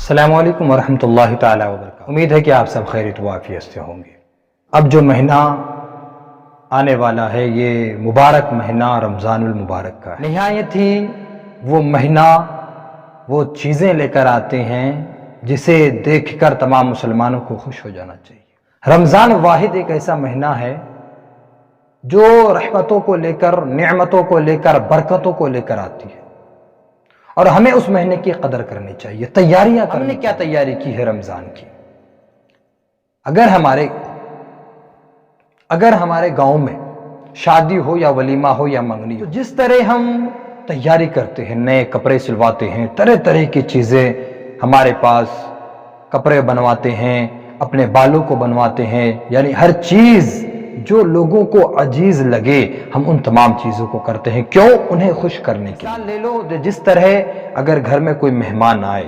السلام علیکم ورحمۃ اللہ تعالی وبرکاتہ۔ امید ہے کہ آپ سب خیریت و عافیت سے ہوں گے۔ اب جو مہینہ آنے والا ہے یہ مبارک مہینہ رمضان المبارک کا ہے۔ نہایت ہی وہ مہینہ وہ چیزیں لے کر آتے ہیں جسے دیکھ کر تمام مسلمانوں کو خوش ہو جانا چاہیے۔ رمضان واحد ایک ایسا مہینہ ہے جو رحمتوں کو لے کر، نعمتوں کو لے کر، برکتوں کو لے کر آتی ہے، اور ہمیں اس مہینے کی قدر کرنی چاہیے۔ تیاریاں ہم نے کیا تیاری کی ہے رمضان کی؟ اگر ہمارے گاؤں میں شادی ہو یا ولیمہ ہو یا منگنی ہو، تو جس طرح ہم تیاری کرتے ہیں، نئے کپڑے سلواتے ہیں، طرح طرح کی چیزیں ہمارے پاس، کپڑے بنواتے ہیں، اپنے بالوں کو بنواتے ہیں، یعنی ہر چیز جو لوگوں کو عزیز لگے ہم ان تمام چیزوں کو کرتے ہیں۔ کیوں؟ انہیں خوش کرنے کے لیے۔ لے لو جس طرح اگر گھر میں کوئی مہمان آئے،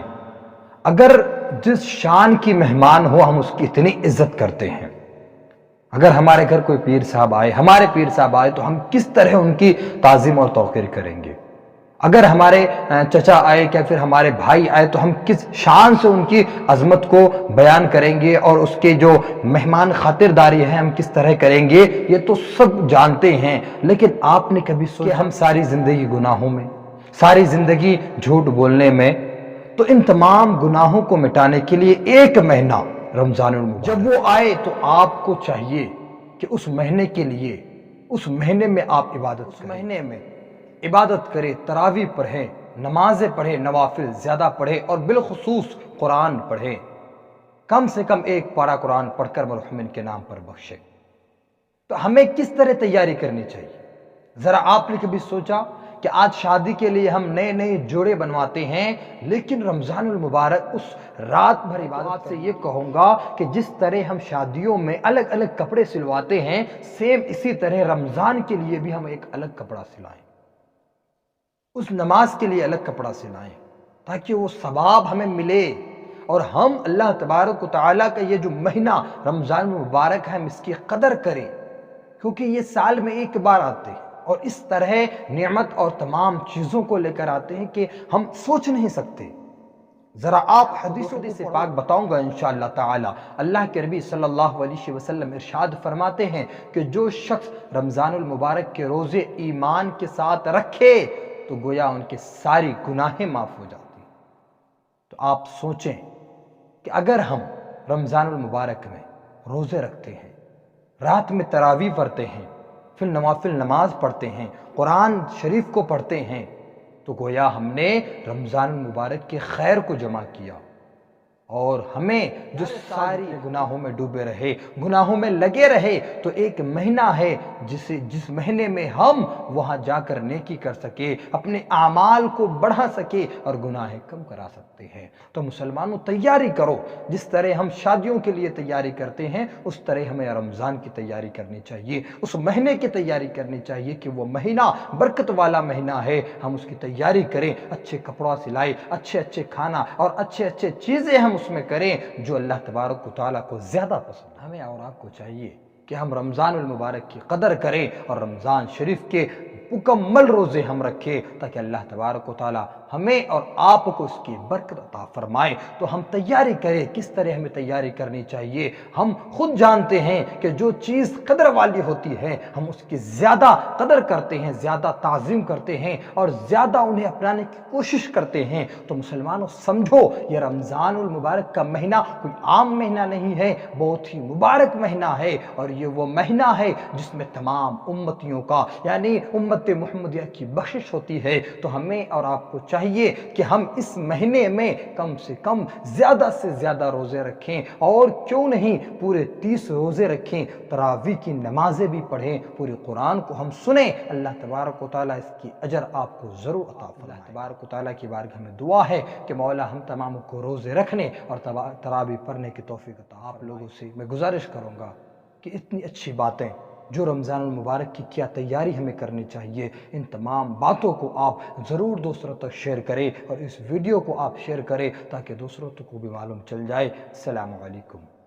اگر جس شان کی مہمان ہو ہم اس کی اتنی عزت کرتے ہیں۔ اگر ہمارے گھر کوئی پیر صاحب آئے، ہمارے پیر صاحب آئے تو ہم کس طرح ان کی تعظیم اور توقیر کریں گے۔ اگر ہمارے چچا آئے یا پھر ہمارے بھائی آئے تو ہم کس شان سے ان کی عظمت کو بیان کریں گے، اور اس کے جو مہمان خاطرداری ہے ہم کس طرح کریں گے، یہ تو سب جانتے ہیں۔ لیکن آپ نے کبھی سوچا کہ ہم ساری زندگی گناہوں میں، ساری زندگی جھوٹ بولنے میں، تو ان تمام گناہوں کو مٹانے کے لیے ایک مہینہ رمضان المبارک جب وہ آئے تو آپ کو چاہیے کہ اس مہینے کے لیے، اس مہینے میں آپ عبادت کریں، مہینے میں عبادت کرے، تراویح پڑھے، نمازیں پڑھے، نوافل زیادہ پڑھے، اور بالخصوص قرآن پڑھے۔ کم سے کم ایک پارہ قرآن پڑھ کر مرحومین کے نام پر بخشے۔ تو ہمیں کس طرح تیاری کرنی چاہیے؟ ذرا آپ نے کبھی سوچا کہ آج شادی کے لیے ہم نئے نئے جوڑے بنواتے ہیں، لیکن رمضان المبارک اس رات بھر عبادت سے یہ کہوں گا کہ جس طرح ہم شادیوں میں الگ الگ کپڑے سلواتے ہیں، سیم اسی طرح رمضان کے لیے بھی ہم ایک الگ کپڑا سلائیں، اس نماز کے لیے الگ کپڑا سلائیں، تاکہ وہ ثواب ہمیں ملے، اور ہم اللہ تبارک و تعالیٰ کا یہ جو مہینہ رمضان المبارک ہے ہم اس کی قدر کریں، کیونکہ یہ سال میں ایک بار آتے ہیں، اور اس طرح نعمت اور تمام چیزوں کو لے کر آتے ہیں کہ ہم سوچ نہیں سکتے۔ ذرا آپ حدیثوں سے پاک بتاؤں گا انشاءاللہ تعالی۔ اللہ کے نبی صلی اللہ علیہ وسلم ارشاد فرماتے ہیں کہ جو شخص رمضان المبارک کے روزے ایمان کے ساتھ رکھے تو گویا ان کے ساری گناہیں معاف ہو جاتی ہیں۔ تو آپ سوچیں کہ اگر ہم رمضان المبارک میں روزے رکھتے ہیں، رات میں تراویح پڑھتے ہیں، پھر نوافل نماز پڑھتے ہیں، قرآن شریف کو پڑھتے ہیں، تو گویا ہم نے رمضان المبارک کے خیر کو جمع کیا، اور ہمیں جو ساری گناہوں میں ڈوبے رہے، گناہوں میں لگے رہے، تو ایک مہینہ ہے جس مہینے میں ہم وہاں جا کر نیکی کر سکے، اپنے اعمال کو بڑھا سکے اور گناہیں کم کرا سکتے ہیں۔ تو مسلمانوں تیاری کرو، جس طرح ہم شادیوں کے لیے تیاری کرتے ہیں اس طرح ہمیں رمضان کی تیاری کرنی چاہیے، اس مہینے کی تیاری کرنی چاہیے کہ وہ مہینہ برکت والا مہینہ ہے، ہم اس کی تیاری کریں، اچھے کپڑا سلائے، اچھے کھانا اور اچھے چیزیں ہم اس میں کریں جو اللہ تبارک و تعالیٰ کو زیادہ پسند ہے۔ ہمیں اور آپ کو چاہیے کہ ہم رمضان المبارک کی قدر کریں اور رمضان شریف کے مکمل روزے ہم رکھیں، تاکہ اللہ تبارک و تعالیٰ ہمیں اور آپ کو اس کی برکت عطا فرمائے۔ تو ہم تیاری کریں۔ کس طرح ہمیں تیاری کرنی چاہیے؟ ہم خود جانتے ہیں کہ جو چیز قدر والی ہوتی ہے ہم اس کی زیادہ قدر کرتے ہیں، زیادہ تعظیم کرتے ہیں، اور زیادہ انہیں اپنانے کی کوشش کرتے ہیں۔ تو مسلمانوں سمجھو، یہ رمضان المبارک کا مہینہ کوئی عام مہینہ نہیں ہے، بہت ہی مبارک مہینہ ہے، اور یہ وہ مہینہ ہے جس میں تمام امتیوں کا، یعنی امت محمدیہ کی بخشش ہوتی ہے۔ تو ہمیں اور آپ کو چاہیے کہ ہم اس مہینے میں کم سے کم زیادہ سے زیادہ روزے رکھیں، اور کیوں نہیں پورے 30 روزے رکھیں، تراویح کی نمازیں بھی پڑھیں، پورے قرآن کو ہم سنیں۔ اللہ تبارک و تعالیٰ اس کی اجر آپ کو ضرور عطا فرمائے۔ اللہ تبارک و تعالیٰ کی بارگاہ میں دعا ہے کہ مولا ہم تمام کو روزے رکھنے اور تراویح پڑھنے کی توفیق عطا۔ آپ لوگوں سے میں گزارش کروں گا کہ اتنی اچھی باتیں جو رمضان المبارک کی کیا تیاری ہمیں کرنی چاہیے، ان تمام باتوں کو آپ ضرور دوسروں تک شیئر کریں، اور اس ویڈیو کو آپ شیئر کریں تاکہ دوسروں کو بھی معلوم چل جائے۔ السلام علیکم۔